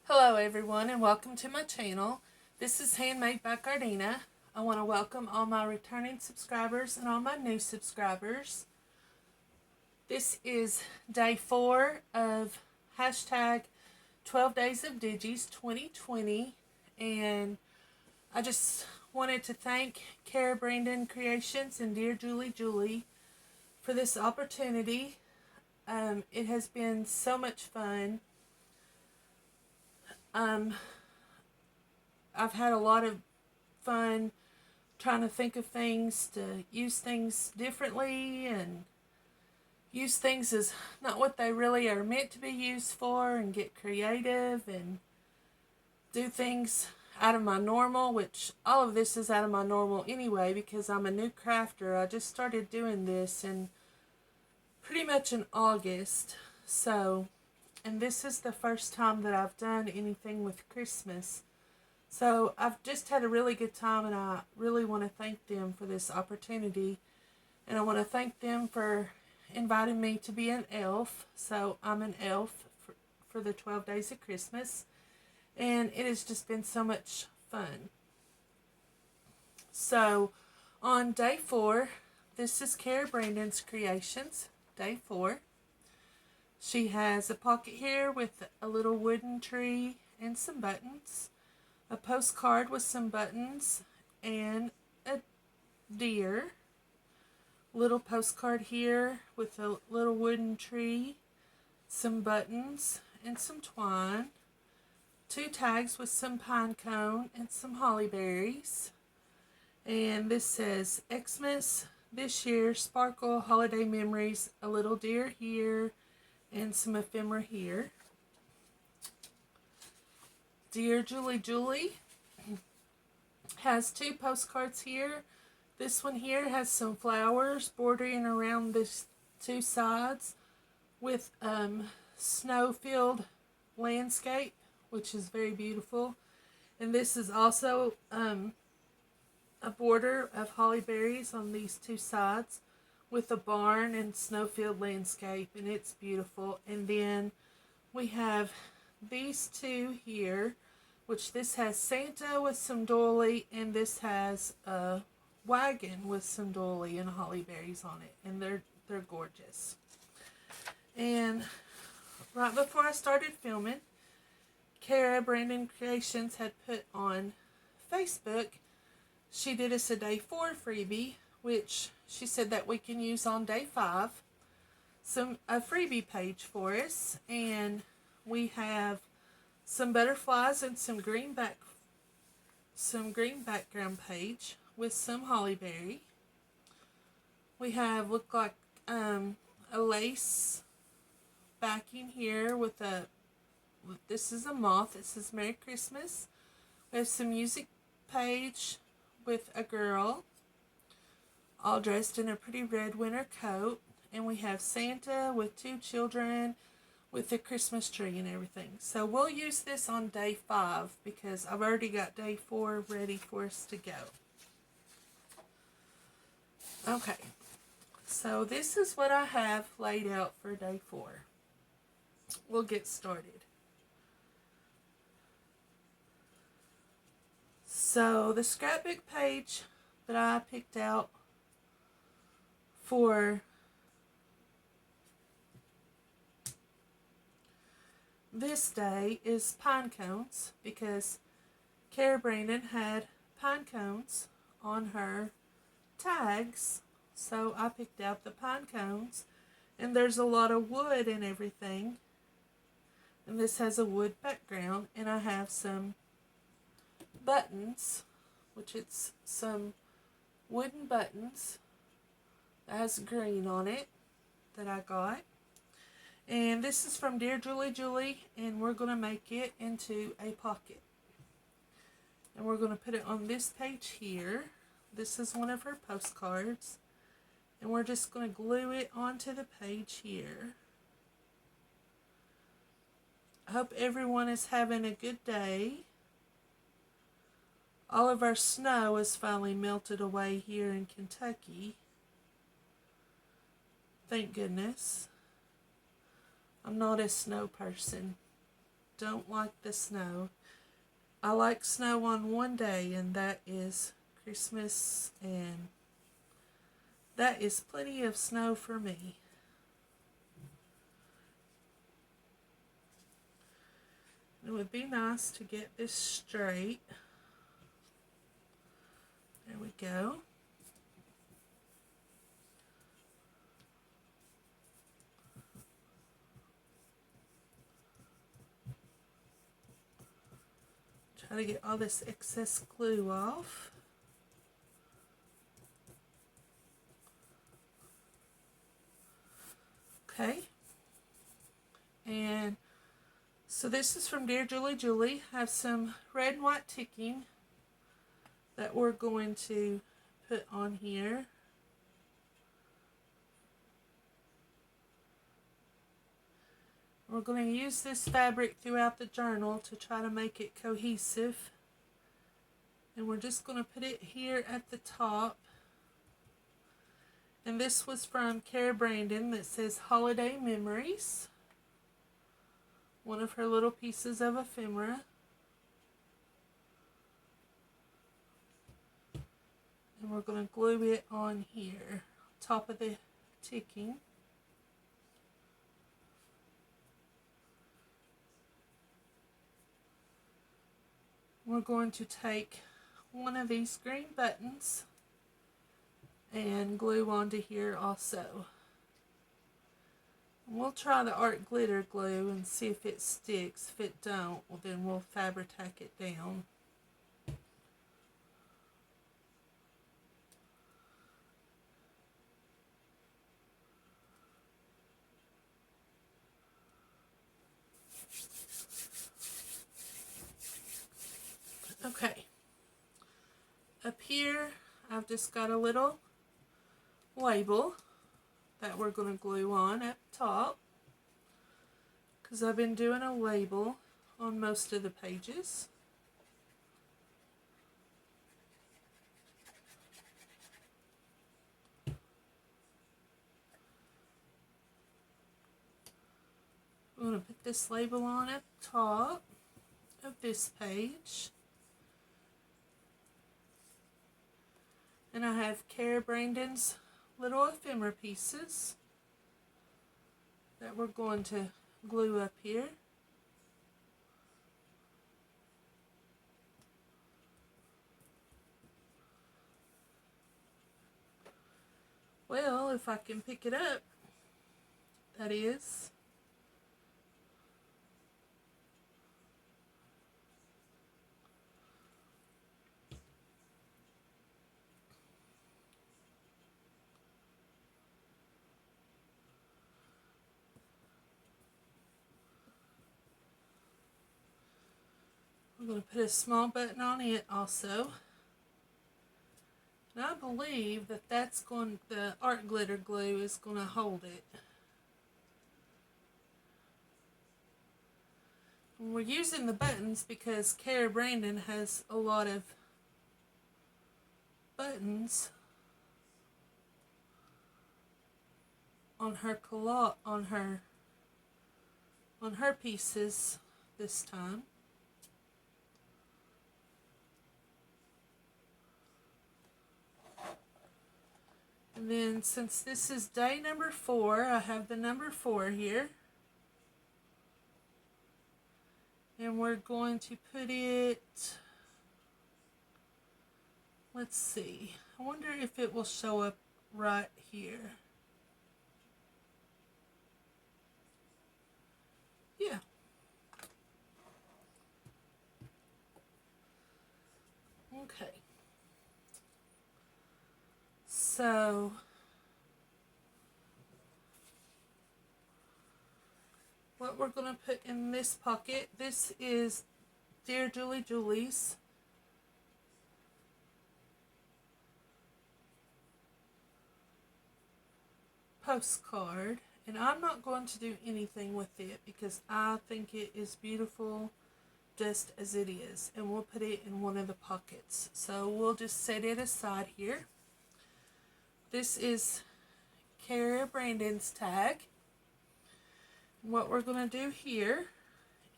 Hello everyone and welcome to my channel. This is Handmade by Gardena. I want to welcome all my returning subscribers and all my new subscribers. This is day 4 of hashtag 12 Days of Digis 2020, and I just wanted to thank Cara Creations and Dear Julie for this opportunity. It has been so much fun. I've had a lot of fun trying to think of things to use things differently and use things as not what they really are meant to be used for, and get creative and do things out of my normal, which all of this is out of my normal anyway because I'm a new crafter. I just started doing this in pretty much in August, and this is the first time that I've done anything with Christmas. So I've just had a really good time, and I really want to thank them for this opportunity. And I want to thank them for inviting me to be an elf. So I'm an elf for the 12 Days of Christmas. And it has just been so much fun. So on day 4, this is Cara Brandon's Creations, day 4. She has a pocket here with a little wooden tree and some buttons, a postcard with some buttons, and a deer. Little postcard here with a little wooden tree, some buttons, and some twine. 2 tags with some pine cone and some holly berries. And this says Xmas this year, sparkle, holiday memories, a little deer here, and some ephemera here. Dear Julie has 2 postcards here. This one here has some flowers bordering around this 2 sides with snow-filled landscape, which is very beautiful. And this is also a border of holly berries on these 2 sides with a barn and snow-filled landscape, and it's beautiful. And then we have these 2 here, which this has Santa with some doily, and this has a wagon with some doily and holly berries on it, and they're gorgeous. And right before I started filming, Cara Brandon Creations had put on Facebook, she did us a day 4 freebie, which she said that we can use on day 5. A freebie page for us, and we have some butterflies and some green background page with some holly berry. We have look like a lace backing here with this is a moth. It says Merry Christmas. We have some music page with a girl all dressed in a pretty red winter coat, and we have Santa with 2 children with the Christmas tree and everything. So we'll use this on day 5 because I've already got day 4 ready for us to go. Okay, so this is what I have laid out for day 4. We'll get started. So the scrapbook page that I picked out for this day is pine cones, because Cara Brandon had pine cones on her tags, so I picked out the pine cones. And there's a lot of wood and everything, and this has a wood background. And I have some buttons, which it's some wooden buttons that has green on it that I got. And this is from Dear Julie, and we're going to make it into a pocket. And we're going to put it on this page here. This is one of her postcards. And we're just going to glue it onto the page here. I hope everyone is having a good day. All of our snow is finally melted away here in Kentucky. Thank goodness. I'm not a snow person. don't like the snow. I like snow on one day, and that is Christmas, and that is plenty of snow for me. It would be nice to get this straight. There we go. Try to get all this excess glue off. Okay. And so this is from Dear Julie Julie. I have some red and white ticking that we're going to put on here. We're going to use this fabric throughout the journal to try to make it cohesive. And we're just going to put it here at the top. And this was from Cara Brandon that says Holiday Memories. One of her little pieces of ephemera. And we're going to glue it on here, top of the ticking. We're going to take one of these green buttons and glue onto here also. We'll try the art glitter glue and see if it sticks. If it don't, well then we'll Fabri-Tac it down. Okay. Up here, I've just got a little label that we're going to glue on up top, because I've been doing a label on most of the pages. I'm going to put this label on up top of this page. And I have Cara Brandon's little ephemera pieces that we're going to glue up here. Well, if I can pick it up, that is. I'm going to put a small button on it also. And I believe that the art glitter glue is going to hold it. And we're using the buttons because Cara Brandon has a lot of buttons on her on her pieces this time. And then since this is day number 4, I have the number 4 here. And we're going to put it, let's see, I wonder if it will show up right here. Yeah. Okay. So what we're going to put in this pocket, this is Dear Julie Julie's postcard, and I'm not going to do anything with it because I think it is beautiful just as it is, and we'll put it in one of the pockets. So we'll just set it aside here. This is Cara Brandon's tag. What we're going to do here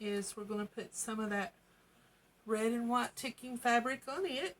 is we're going to put some of that red and white ticking fabric on it.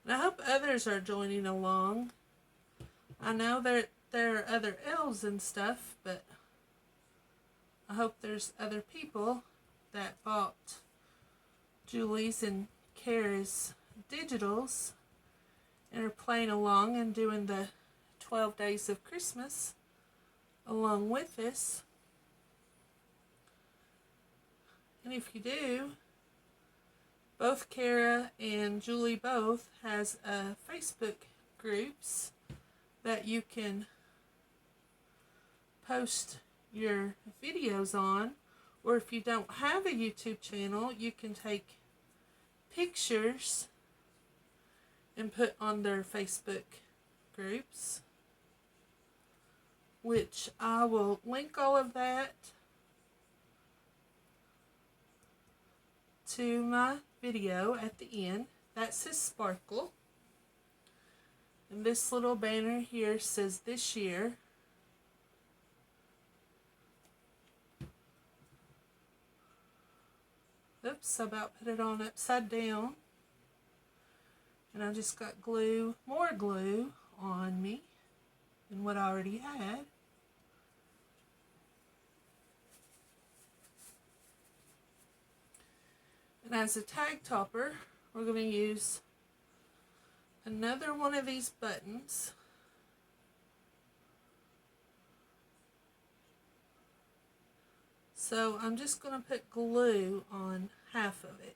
And I hope others are joining along. I know that there are other elves and stuff, but I hope there's other people that bought Julie's and Cara's digitals and are playing along and doing the 12 days of Christmas along with us. And if you do, both Cara and Julie both has Facebook groups that you can post your videos on, or if you don't have a YouTube channel, you can take pictures and put on their Facebook groups, which I will link all of that to my video at the end. That says Sparkle. And this little banner here says this year. Oops, I about put it on upside down. And I just got glue, more glue on me than what I already had. And as a tag topper, we're going to use another one of these buttons. So I'm just going to put glue on half of it.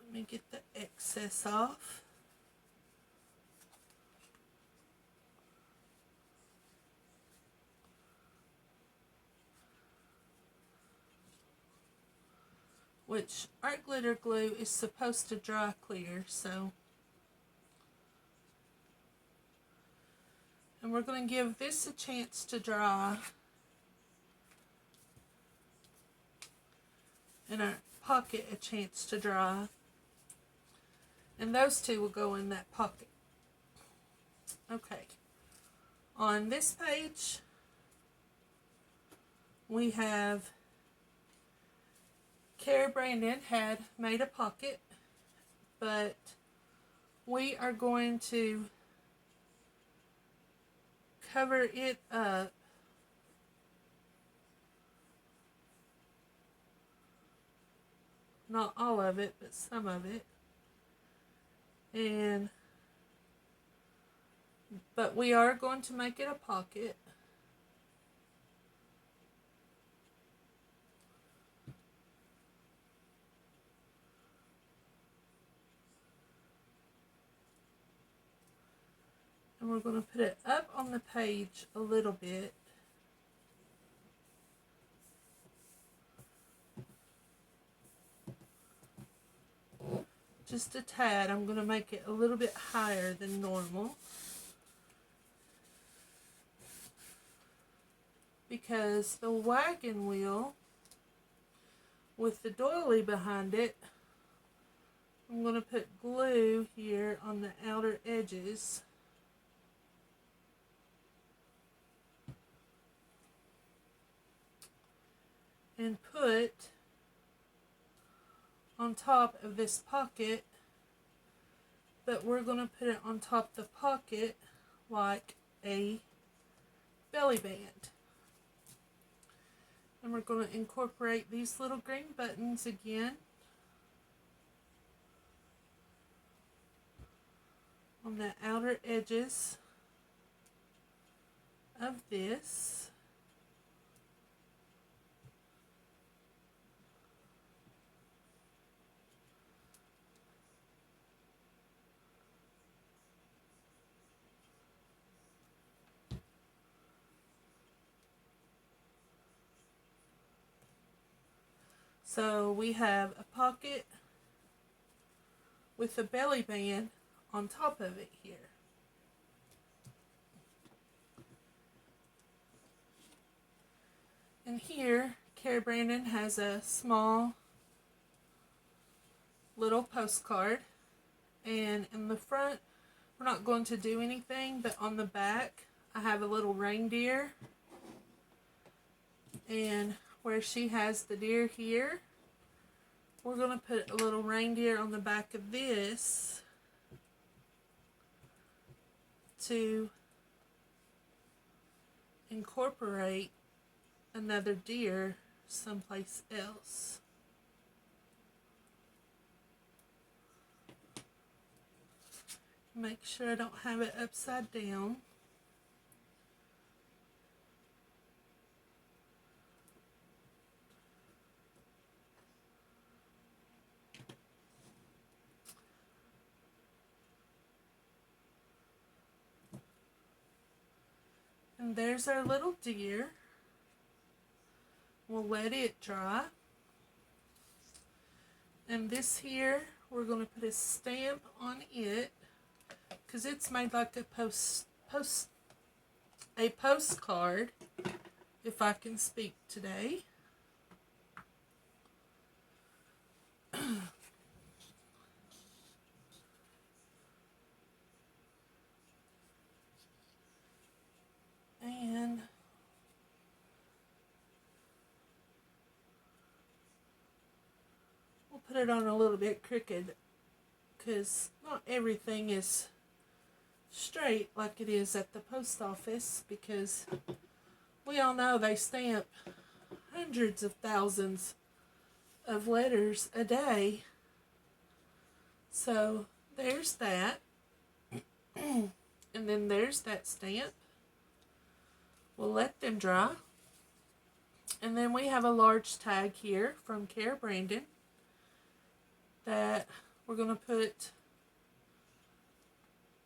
Let me get the excess off. Which art glitter glue is supposed to dry clear, so. And we're going to give this a chance to dry. And our pocket a chance to dry. And those two will go in that pocket. Okay. On this page, we have Cara Brandon had made a pocket, but we are going to cover it up not all of it, but some of it. But we are going to make it a pocket. And we're going to put it up on the page a little bit. Just a tad. I'm going to make it a little bit higher than normal. Because the wagon wheel with the doily behind it, I'm going to put glue here on the outer edges. And put on top of this pocket, but we're going to put it on top of the pocket like a belly band. And we're going to incorporate these little green buttons again on the outer edges of this. So we have a pocket with a belly band on top of it here. And here, Cara Brandon has a small little postcard. And in the front, we're not going to do anything, but on the back, I have a little reindeer. And where she has the deer here, we're going to put a little reindeer on the back of this to incorporate another deer someplace else. Make sure I don't have it upside down. And there's our little deer. We'll let it dry. And this here, we're going to put a stamp on it because it's made like a postcard, if I can speak today. And we'll put it on a little bit crooked because not everything is straight like it is at the post office, because we all know they stamp hundreds of thousands of letters a day. So there's that. And then there's that stamp. We'll let them dry. And then we have a large tag here from Cara Brandon that we're going to put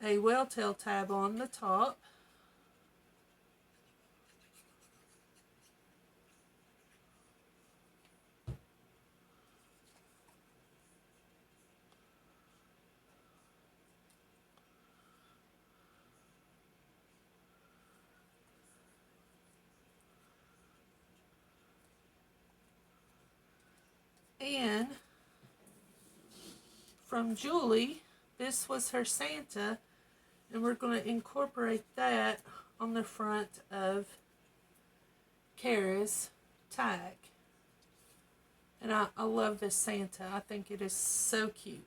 a whale-tail tab on the top. And from Julie, this was her Santa, and we're going to incorporate that on the front of Cara's tag. And I love this Santa. I think it is so cute.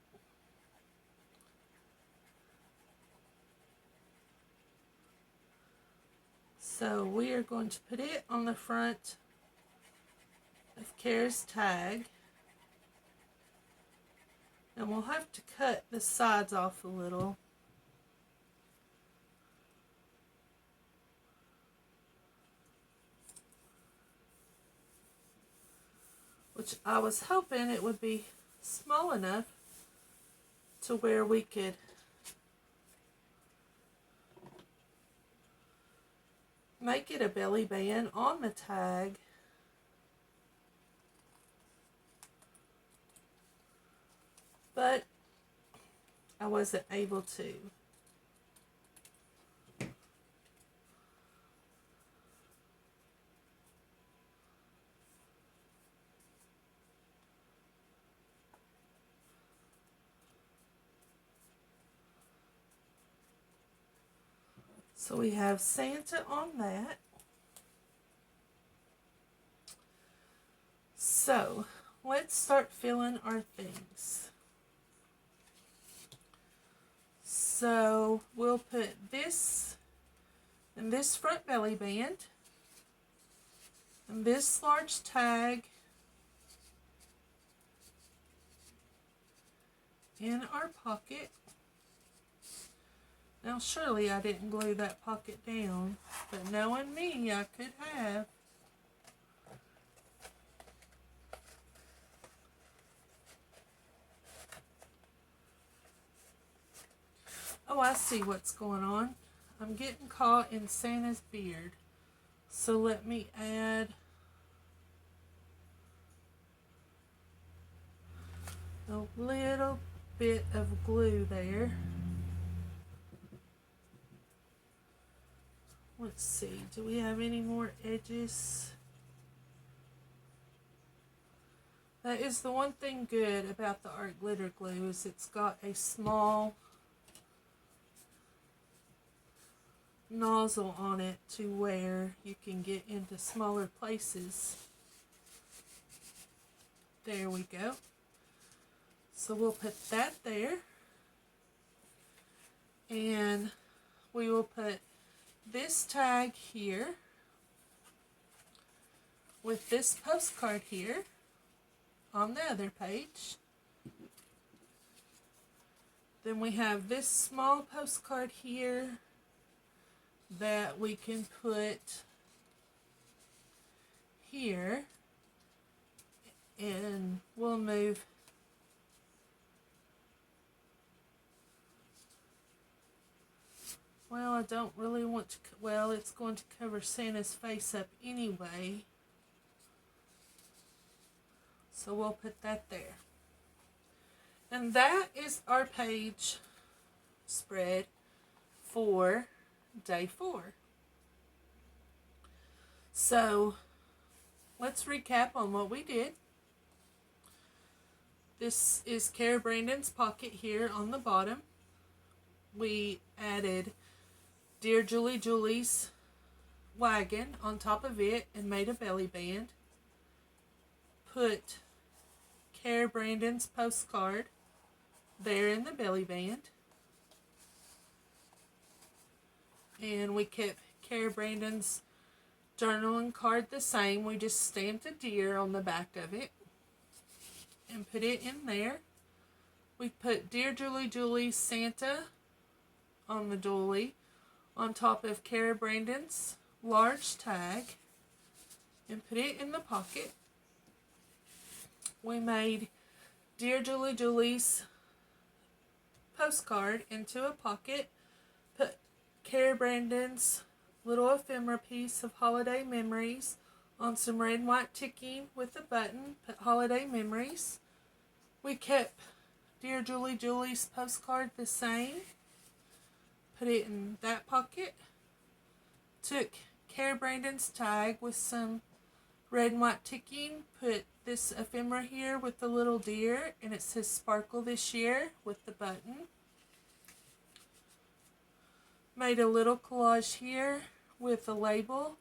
So we are going to put it on the front of Cara's tag. And we'll have to cut the sides off a little. Which I was hoping it would be small enough to where we could make it a belly band on the tag. But I wasn't able to. So we have Santa on that. So let's start filling our things. So we'll put this in this front belly band, and this large tag in our pocket. Now surely I didn't glue that pocket down, but knowing me, I could have. Oh, I see what's going on. I'm getting caught in Santa's beard. So let me add a little bit of glue there. Let's see, do we have any more edges? That is the one thing good about the art glitter glue, is it's got a small nozzle on it to where you can get into smaller places. There we go. So we'll put that there. And we will put this tag here with this postcard here on the other page. Then we have this small postcard here that we can put here, and we'll move well, I don't really want to, well, it's going to cover Santa's face up anyway, so we'll put that there. And that is our page spread for day 4. So let's recap on what we did. This is Cara Brandon's pocket here on the bottom. We added Dear Julie Julie's wagon on top of it and made a belly band. Put Cara Brandon's postcard there in the belly band. And we kept Cara Brandon's journaling card the same. We just stamped a deer on the back of it and put it in there. We put Dear Julie Julie's Santa on the dolly on top of Cara Brandon's large tag and put it in the pocket. We made Dear Julie Julie's postcard into a pocket, put Cara Brandon's little ephemera piece of holiday memories on some red and white ticking with a button, put holiday memories. We kept Dear Julie Julie's postcard the same, put it in that pocket. Took Cara Brandon's tag with some red and white ticking, put this ephemera here with the little deer, and it says Sparkle This Year with the button. Made a little collage here with a label,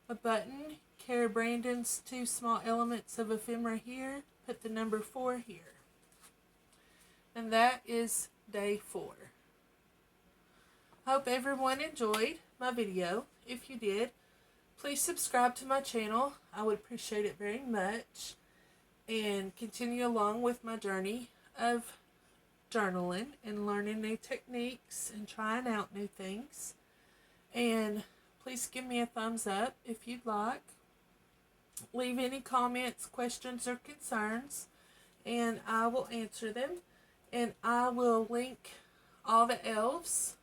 a button, Cara Brandon's 2 small elements of ephemera here, put the number 4 here. And that is day 4. Hope everyone enjoyed my video. If you did, please subscribe to my channel. I would appreciate it very much. And continue along with my journey of journaling and learning new techniques and trying out new things. And please give me a thumbs up if you'd like. Leave any comments, questions, or concerns, and I will answer them. And I will link all the elves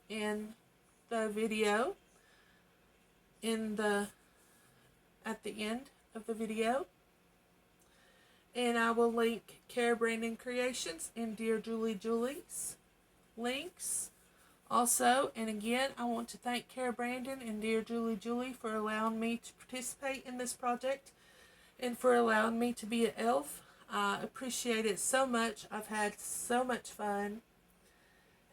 in the video at the end of the video. And I will link Cara Brandon Creations and Dear Julie Julie's links also. And again, I want to thank Cara Brandon and Dear Julie Julie for allowing me to participate in this project and for allowing me to be an elf. I appreciate it so much. I've had so much fun.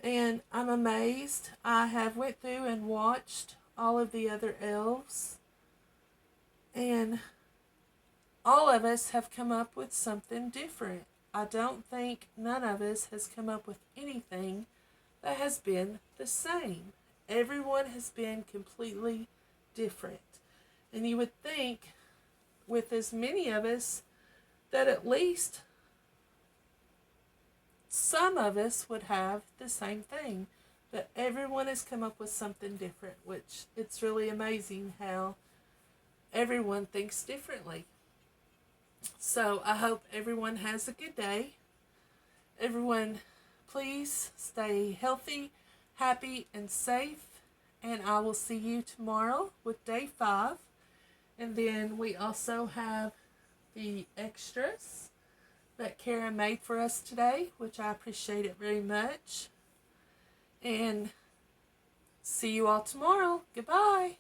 And I'm amazed. I have went through and watched all of the other elves. And all of us have come up with something different. I don't think none of us has come up with anything that has been the same. Everyone has been completely different. And you would think with as many of us that at least some of us would have the same thing. But everyone has come up with something different, which it's really amazing how everyone thinks differently. So I hope everyone has a good day. Everyone, please stay healthy, happy, and safe. And I will see you tomorrow with day 5. And then we also have the extras. that Cara made for us today, which I appreciate it very much. And see you all tomorrow. Goodbye.